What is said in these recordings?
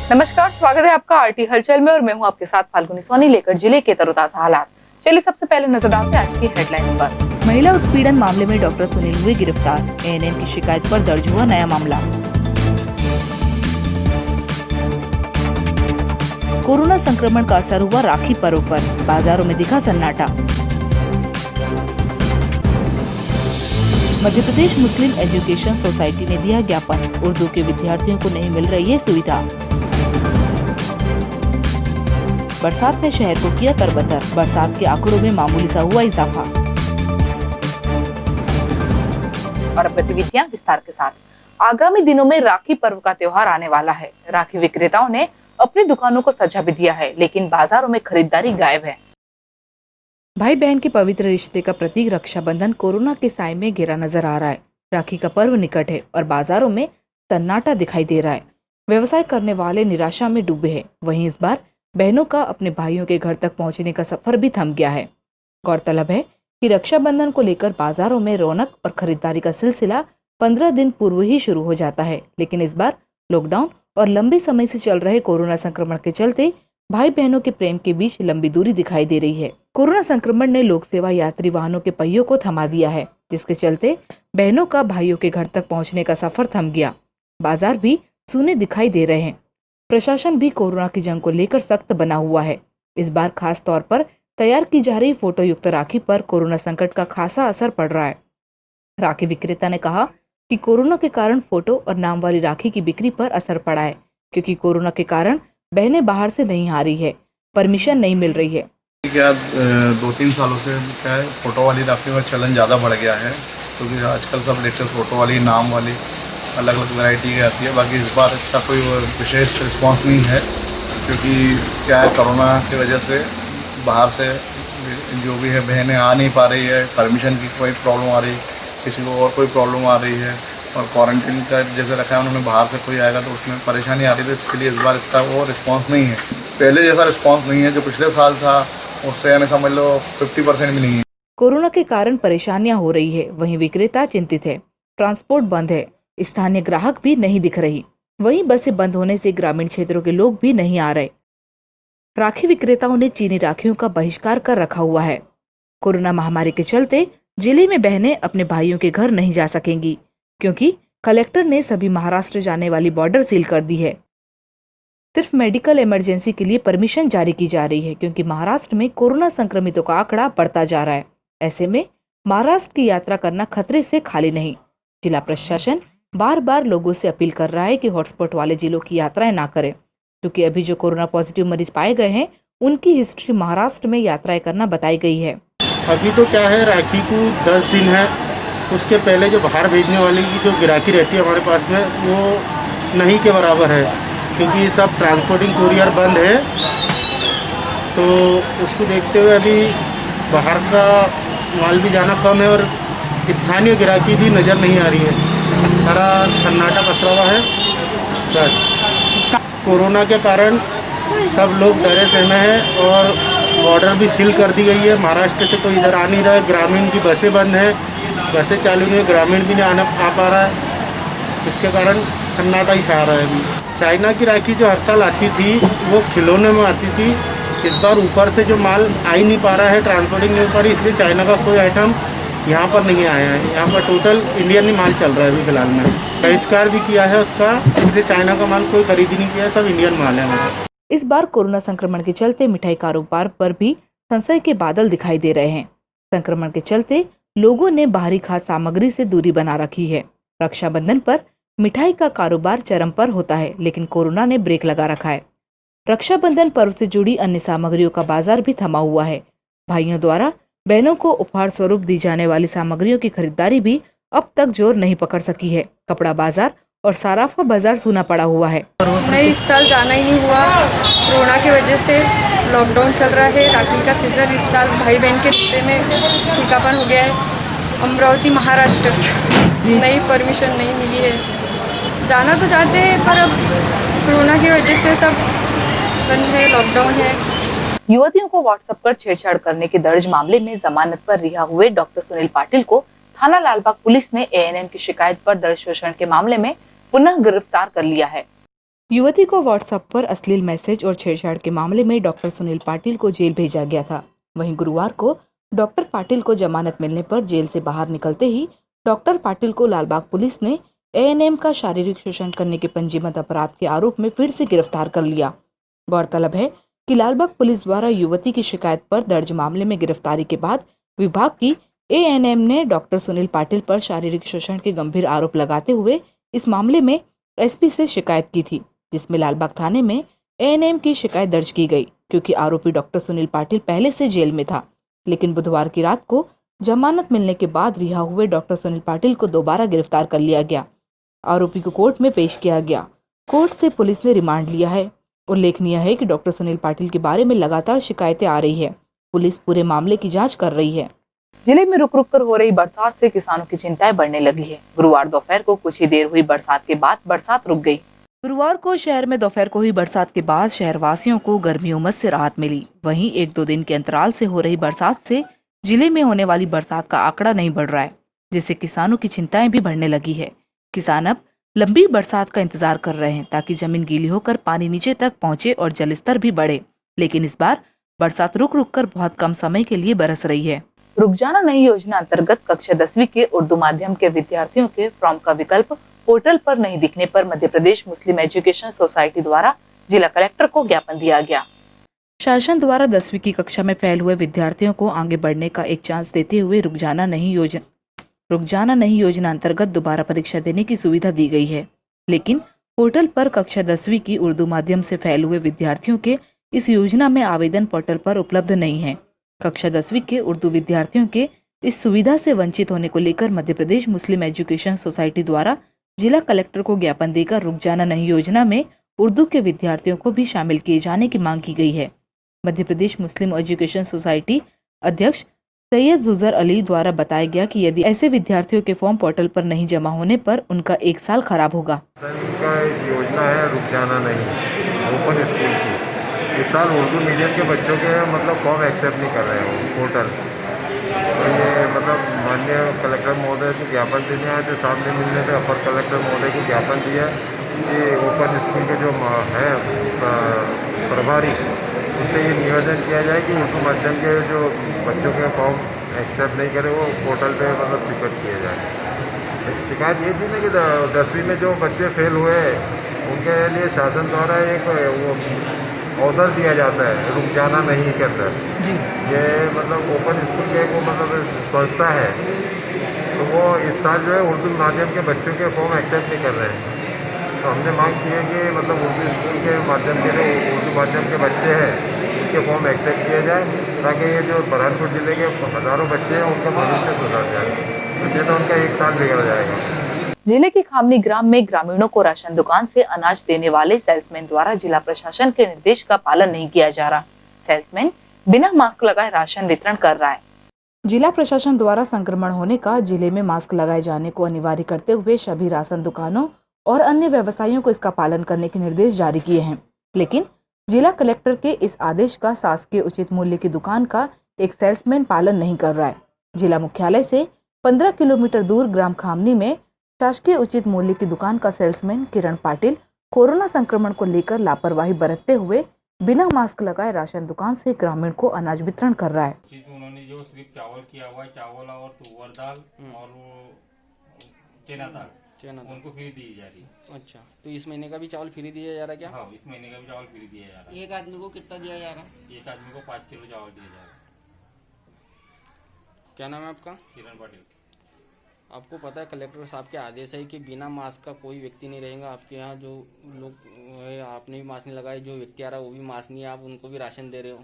नमस्कार, स्वागत है आपका आरटी हलचल में और मैं हूं आपके साथ फाल्गुनी सोनी लेकर जिले के तरोताजा हालात। चलिए सबसे पहले नजर डालते हैं आज की हेडलाइंस पर। महिला उत्पीड़न मामले में डॉक्टर सुनील हुए गिरफ्तार, एएनएम की शिकायत पर दर्ज हुआ नया मामला। कोरोना संक्रमण का असर हुआ राखी पर्व पर, बाजारों में दिखा सन्नाटा। मध्य प्रदेश मुस्लिम एजुकेशन सोसाइटी ने दिया ज्ञापन, उर्दू के विद्यार्थियों को नहीं मिल रही है सुविधा। बरसात ने शहर को किया तरबतर, बरसात के आंकड़ों में मामूली सा हुआ इजाफा। और अब गतिविधियां विस्तार के साथ। आगामी दिनों में राखी पर्व का त्योहार आने वाला है। राखी विक्रेताओं ने अपनी दुकानों को सजा भी दिया है, लेकिन बाजारों में खरीदारी गायब है। भाई बहन के पवित्र रिश्ते का प्रतीक रक्षाबंधन कोरोना के साए में घिरा नजर आ रहा है। राखी का पर्व निकट है और बाजारों में सन्नाटा दिखाई दे रहा है। व्यवसाय करने वाले निराशा में डूबे हैं। वहीं इस बार बहनों का अपने भाइयों के घर तक पहुंचने का सफर भी थम गया है। गौरतलब है कि रक्षाबंधन को लेकर बाजारों में रौनक और खरीदारी का सिलसिला 15 दिन पूर्व ही शुरू हो जाता है, लेकिन इस बार लॉकडाउन और लंबे समय से चल रहे कोरोना संक्रमण के चलते भाई बहनों के प्रेम के बीच लंबी दूरी दिखाई दे रही है। कोरोना संक्रमण ने लोक सेवा यात्री वाहनों के पहियों को थमा दिया है, जिसके चलते बहनों का भाइयों के घर तक पहुंचने का सफर थम गया। बाजार भी सूने दिखाई दे रहे हैं। प्रशासन भी कोरोना की जंग को लेकर सख्त बना हुआ है। इस बार खास तौर पर तैयार की जा रही फोटो युक्त राखी पर कोरोना संकट का खासा असर पड़ रहा है। राखी विक्रेता ने कहा कि कोरोना के कारण फोटो और नाम वाली राखी की बिक्री पर असर पड़ा है, क्योंकि कोरोना के कारण बहनें बाहर से नहीं आ रही है, परमिशन नहीं मिल रही है। क्या 2-3 सालों से क्या है, फोटो वाली राखी का चलन ज़्यादा बढ़ गया है, क्योंकि तो आजकल सब लेटेस्ट फोटो वाली नाम वाली अलग अलग वैरायटी की आती है। बाकी इस बार इसका कोई विशेष रिस्पांस नहीं है, क्योंकि क्या है, कोरोना की वजह से बाहर से जो भी है बहनें आ नहीं पा रही है, परमिशन की कोई प्रॉब्लम आ रही, किसी को और कोई प्रॉब्लम आ रही है, और क्वारंटीन का जैसे रखा है उन्होंने, बाहर से कोई आएगा तो उसमें परेशानी आ रही है। तो इसके लिए इस बार इसका वो रिस्पॉन्स नहीं है, पहले जैसा रिस्पॉन्स नहीं है जो पिछले साल था, उससे हमें समझ लो 50% भी नहीं है। कोरोना के कारण परेशानियां हो रही है, वहीं विक्रेता चिंतित है। ट्रांसपोर्ट बंद है, स्थानीय ग्राहक भी नहीं दिख रही। वहीं बसें बंद होने से ग्रामीण क्षेत्रों के लोग भी नहीं आ रहे। राखी विक्रेताओं ने चीनी राखियों का बहिष्कार कर रखा हुआ है। कोरोना महामारी के चलते जिले में बहनें अपने भाइयों के घर नहीं जा सकेंगी, क्योंकि कलेक्टर ने सभी महाराष्ट्र जाने वाली बॉर्डर सील कर दी है। सिर्फ मेडिकल इमरजेंसी के लिए परमिशन जारी की जा रही है, क्योंकि महाराष्ट्र में कोरोना संक्रमितों का आंकड़ा बढ़ता जा रहा है। ऐसे में महाराष्ट्र की यात्रा करना खतरे से खाली नहीं। जिला प्रशासन बार बार लोगों से अपील कर रहा है कि हॉटस्पॉट वाले जिलों की यात्राएं ना करें, क्योंकि अभी जो कोरोना पॉजिटिव मरीज पाए गए हैं उनकी हिस्ट्री महाराष्ट्र में यात्राएं करना बताई गई है। अभी तो क्या है, राखी को 10 दिन है, उसके पहले जो बाहर भेजने वाली की जो गिराकी रहती है हमारे पास में, वो नहीं के बराबर है, क्योंकि सब ट्रांसपोर्टिंग कुरियर बंद है। तो उसको देखते हुए अभी बाहर का माल भी जाना कम है और स्थानीय गिराकी भी नज़र नहीं आ रही है। सारा सन्नाटा पसरा हुआ है। बस कोरोना के कारण सब लोग डरे सहमे हैं और बॉर्डर भी सील कर दी गई है। महाराष्ट्र से कोई इधर आ नहीं रहा है। ग्रामीण की बसें बंद हैं, बसें चालू नहीं है, ग्रामीण भी नहीं आ पा रहा है। इसके कारण सन्नाटा ही छा रहा है। अभी चाइना की राखी जो हर साल आती थी वो खिलौने में आती थी। इस बार ऊपर से जो माल आ ही नहीं पा रहा है, ट्रांसपोर्टिंग नहीं हो पा रही, इसलिए चाइना का कोई आइटम यहाँ पर नहीं आया है। यहाँ पर टोटल इंडियन ही माल चल रहा है अभी फिलहाल में। बहिष्कार भी किया है उसका, इसलिए चाइना का माल कोई खरीद ही नहीं किया, सब इंडियन माल है हमारा। इस बार कोरोना संक्रमण के चलते मिठाई कारोबार पर भी संशय के बादल दिखाई दे रहे हैं। संक्रमण के चलते लोगों ने बाहरी खाद्य सामग्री से दूरी बना रखी है। रक्षाबंधन पर मिठाई का कारोबार चरम पर होता है, लेकिन कोरोना ने ब्रेक लगा रखा है। रक्षाबंधन पर्व से जुड़ी अन्य सामग्रियों का बाजार भी थमा हुआ है। भाइयों द्वारा बहनों को उपहार स्वरूप दी जाने वाली सामग्रियों की खरीदारी भी अब तक जोर नहीं पकड़ सकी है। कपड़ा बाजार और साराफा बाजार सूना पड़ा हुआ है। नहीं, इस साल जाना ही नहीं हुआ, कोरोना की वजह से लॉकडाउन चल रहा है। राखी का सीज़न इस साल भाई बहन के रिश्ते में फीकापन हो गया है। अमरावती महाराष्ट्र नई परमिशन नहीं मिली है। जाना तो चाहते हैं, पर अब कोरोना की वजह से सब बंद है, लॉकडाउन है। युवतियों को व्हाट्सएप पर छेड़छाड़ करने के दर्ज मामले में जमानत पर रिहा हुए डॉक्टर सुनील पाटिल को थाना लालबाग पुलिस ने एएनएम की शिकायत पर दर्ज शोषण के मामले में पुनः गिरफ्तार कर लिया है। युवती को व्हाट्सएप पर अश्लील मैसेज और छेड़छाड़ के मामले में डॉक्टर सुनील पाटिल को जेल भेजा गया था। वहीं गुरुवार को डॉक्टर पाटिल को जमानत मिलने पर जेल से बाहर निकलते ही डॉक्टर पाटिल को लालबाग पुलिस ने एएनएम का शारीरिक शोषण करने के पंजीबद्ध अपराध के आरोप में फिर से गिरफ्तार कर लिया। गौरतलब है कि लालबाग पुलिस द्वारा युवती की शिकायत पर दर्ज मामले में गिरफ्तारी के बाद विभाग की एएनएम ने डॉक्टर सुनील पाटिल पर शारीरिक शोषण के गंभीर आरोप लगाते हुए इस मामले में एसपी से शिकायत की थी, जिसमें लालबाग थाने में एएनएम की शिकायत दर्ज की गई क्योंकि आरोपी डॉक्टर सुनील पाटिल पहले से जेल में था। लेकिन बुधवार की रात को जमानत मिलने के बाद रिहा हुए डॉक्टर सुनील पाटिल को दोबारा गिरफ्तार कर लिया गया। आरोपी को कोर्ट में पेश किया गया। कोर्ट से पुलिस ने रिमांड लिया है। उल्लेखनीय है कि डॉक्टर सुनील पाटिल के बारे में लगातार शिकायतें आ रही है। पुलिस पूरे मामले की जांच कर रही है। जिले में रुक रुक कर हो रही बरसात से किसानों की चिंताएं बढ़ने लगी है। गुरुवार दोपहर को कुछ ही देर हुई बरसात के बाद बरसात रुक गई। गुरुवार को शहर में दोपहर को हुई बरसात के बाद शहरवासियों को गर्मी उमस से राहत मिली। वहीं 1-2 दिन के अंतराल से हो रही बरसात से जिले में होने वाली बरसात का आंकड़ा नहीं बढ़ रहा है, जिससे किसानों की चिंताएं भी बढ़ने लगी है। किसान अब लंबी बरसात का इंतजार कर रहे हैं ताकि जमीन गीली होकर पानी नीचे तक पहुंचे और जलस्तर भी बढ़े। लेकिन इस बार बरसात रुक रुक कर बहुत कम समय के लिए बरस रही है। रुक जाना नई योजना अंतर्गत कक्षा 10वीं के उर्दू माध्यम के विद्यार्थियों के फॉर्म का विकल्प पोर्टल पर नहीं दिखने पर मध्य प्रदेश मुस्लिम एजुकेशन सोसाइटी द्वारा जिला कलेक्टर को ज्ञापन दिया गया। शासन द्वारा 10वीं की कक्षा में फेल हुए विद्यार्थियों को आगे बढ़ने का एक चांस देते हुए रुक जाना नहीं योजना अंतर्गत दोबारा परीक्षा देने की सुविधा दी गई है। लेकिन पोर्टल पर कक्षा 10वीं की उर्दू माध्यम से फेल हुए विद्यार्थियों के इस योजना में आवेदन पोर्टल पर उपलब्ध नहीं है। कक्षा 10वीं के उर्दू विद्यार्थियों के इस सुविधा से वंचित होने को लेकर मध्य प्रदेश मुस्लिम एजुकेशन सोसाइटी द्वारा जिला कलेक्टर को ज्ञापन देकर रुक जाना नहीं योजना में उर्दू के विद्यार्थियों को भी शामिल किए जाने की मांग की गई है। मध्य प्रदेश मुस्लिम एजुकेशन सोसाइटी अध्यक्ष सैयद जुजर अली द्वारा बताया गया कि यदि ऐसे विद्यार्थियों के फॉर्म पोर्टल पर नहीं जमा होने पर उनका 1 साल खराब होगा। इनका योजना है रुक जाना नहीं ओपन स्कूल की। इस साल उर्दू मीडियम के बच्चों के फॉर्म एक्सेप्ट नहीं कर रहे हैं पोर्टल। तो ये माननीय कलेक्टर महोदय को ज्ञापन देने आए थे। सामने मिलने पे अपर कलेक्टर महोदय को ज्ञापन दिया कि ओपन स्कूल के जो है प्रभारी उनसे ये निवेदन किया जाए कि उर्दू माध्यम के जो बच्चों के फॉर्म एक्सेप्ट नहीं करे वो पोर्टल पे स्वीकृत किए जाए। शिकायत ये थी ना कि 10वीं में जो बच्चे फेल हुए उनके लिए शासन द्वारा एक वो अवसर दिया जाता है रुक जाना नहीं के अंदर जी। ये ओपन स्कूल के वो संस्था है, तो वो इस साल जो है उर्दू माध्यम के बच्चों के फॉर्म एक्सेप्ट नहीं कर रहे हैं। तो हमने मांग की है कि उर्दू स्कूल के माध्यम के जो उर्दू माध्यम के बच्चे हैं उनके फॉर्म एक्सेप्ट किए जाए ताकि ये जो बुरहानपुर जिले के हज़ारों बच्चे हैं उनका भविष्य सुधर जाए। तो उनका 1 साल बिगड़ जाएगा। जिले के खामनी ग्राम में ग्रामीणों को राशन दुकान से अनाज देने वाले सेल्समैन द्वारा जिला प्रशासन के निर्देश का पालन नहीं किया जा रहा। सेल्समैन बिना मास्क लगाए राशन वितरण कर रहा है। जिला प्रशासन द्वारा संक्रमण होने का जिले में मास्क लगाए जाने को अनिवार्य करते हुए सभी राशन दुकानों और अन्य व्यवसायियों को इसका पालन करने के निर्देश जारी किए हैं। लेकिन जिला कलेक्टर के इस आदेश का शासकीय उचित मूल्य की दुकान का एक सेल्समैन पालन नहीं कर रहा है। जिला मुख्यालय से 15 किलोमीटर दूर ग्राम खामनी में शासकीय उचित मूल्य की दुकान का सेल्समैन किरण पाटिल कोरोना संक्रमण को लेकर लापरवाही बरतते हुए बिना मास्क लगाए राशन दुकान से ग्रामीण को अनाज वितरण कर रहा है। उन्होंने जो सिर्फ चावल किया हुआ है, चावल और तुअर दाल और वो चना दाल उनको फ्री दी जा रही है। अच्छा, तो इस महीने का भी चावल फ्री दिया जा रहा है क्या? हाँ, इस महीने का भी चावल फ्री दिया जा रहा है। एक आदमी को कितना दिया जा रहा है? एक आदमी को 5 किलो चावल दिया जा रहा है। क्या नाम है आपका? किरण पाटिल। आपको पता है कलेक्टर साहब के आदेश है कि बिना मास्क का कोई व्यक्ति नहीं रहेगा आपके यहाँ। जो लोग है आपने भी मास्क नहीं लगाए, जो व्यक्ति आ रहा है वो भी मास्क नहीं है, आप उनको भी राशन दे रहे हो।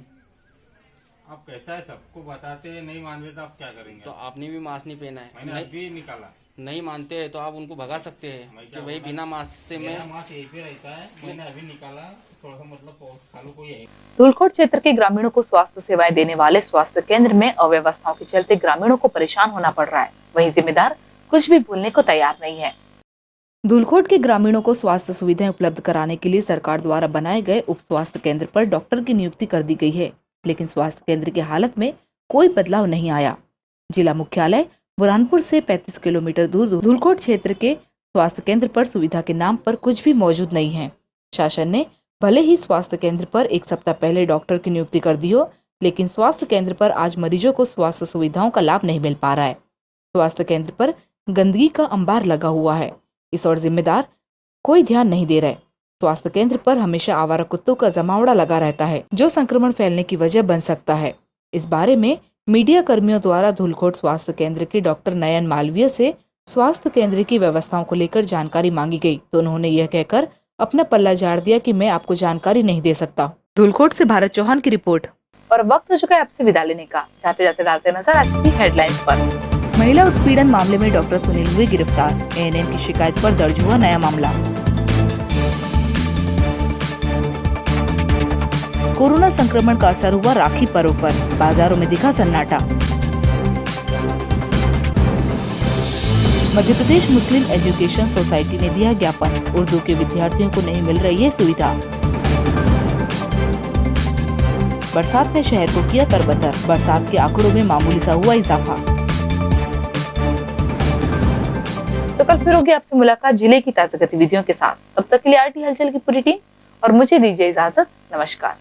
अब कैसा है, सबको बताते नहीं मान रहे तो आप क्या करेंगे? तो आपने भी मास्क नहीं पहना है। मैंने अभी निकाला। नहीं मानते हैं तो आप उनको भगा सकते हैं कि भाई बिना मास्क से मैं मास्क यहीं पे रहता है, मैंने अभी निकाला। थोड़ा सा खालू कोई है। धूलकोट क्षेत्र के ग्रामीणों को स्वास्थ्य सेवाएं देने वाले स्वास्थ्य केंद्र में अव्यवस्थाओं के चलते ग्रामीणों को परेशान होना पड़ रहा है। वहीं जिम्मेदार कुछ भी भूलने को तैयार नहीं है। धूलकोट के ग्रामीणों को स्वास्थ्य सुविधाएं उपलब्ध कराने के लिए सरकार द्वारा बनाए गए उप स्वास्थ्य केंद्र पर डॉक्टर की नियुक्ति कर दी गई है, लेकिन स्वास्थ्य केंद्र की हालत में कोई बदलाव नहीं आया। जिला मुख्यालय बुरहानपुर से 35 किलोमीटर दूर धूलकोट क्षेत्र के स्वास्थ्य केंद्र पर सुविधा के नाम पर कुछ भी मौजूद नहीं है। शासन ने भले ही स्वास्थ्य केंद्र पर एक सप्ताह पहले डॉक्टर की नियुक्ति कर दी हो, लेकिन स्वास्थ्य केंद्र पर आज मरीजों को स्वास्थ्य सुविधाओं का लाभ नहीं मिल पा रहा है। स्वास्थ्य केंद्र पर गंदगी का अंबार लगा हुआ है, इस और जिम्मेदार कोई ध्यान नहीं दे रहे। स्वास्थ्य केंद्र पर हमेशा आवारा कुत्तों का जमावड़ा लगा रहता है, जो संक्रमण फैलने की वजह बन सकता है। इस बारे में मीडिया कर्मियों द्वारा धूलखोट स्वास्थ्य केंद्र के डॉक्टर नयन मालवीय से स्वास्थ्य केंद्र की व्यवस्थाओं को लेकर जानकारी मांगी गई, तो उन्होंने यह कहकर अपना पल्ला झाड़ दिया कि मैं आपको जानकारी नहीं दे सकता। धूलखोट से भारत चौहान की रिपोर्ट। और वक्त हो चुका है आपसे विदा लेने का। जाते जाते डालते नजर आज की हेडलाइंस पर। महिला उत्पीड़न मामले में डॉक्टर सुनील हुए गिरफ्तार, एएनएम की शिकायत पर दर्ज हुआ नया मामला। कोरोना संक्रमण का असर हुआ राखी पर्व पर, बाजारों में दिखा सन्नाटा। मध्य प्रदेश मुस्लिम एजुकेशन सोसाइटी ने दिया ज्ञापन, उर्दू के विद्यार्थियों को नहीं मिल रही है सुविधा। बरसात ने शहर को किया तरबतर, बरसात के आंकड़ों में मामूली सा हुआ इजाफा। तो कल फिर होगी आपसे मुलाकात जिले की ताजा गतिविधियों के साथ। तब तक के लिए आरटी हलचल की पूरी टीम और मुझे दीजिए इजाजत। नमस्कार।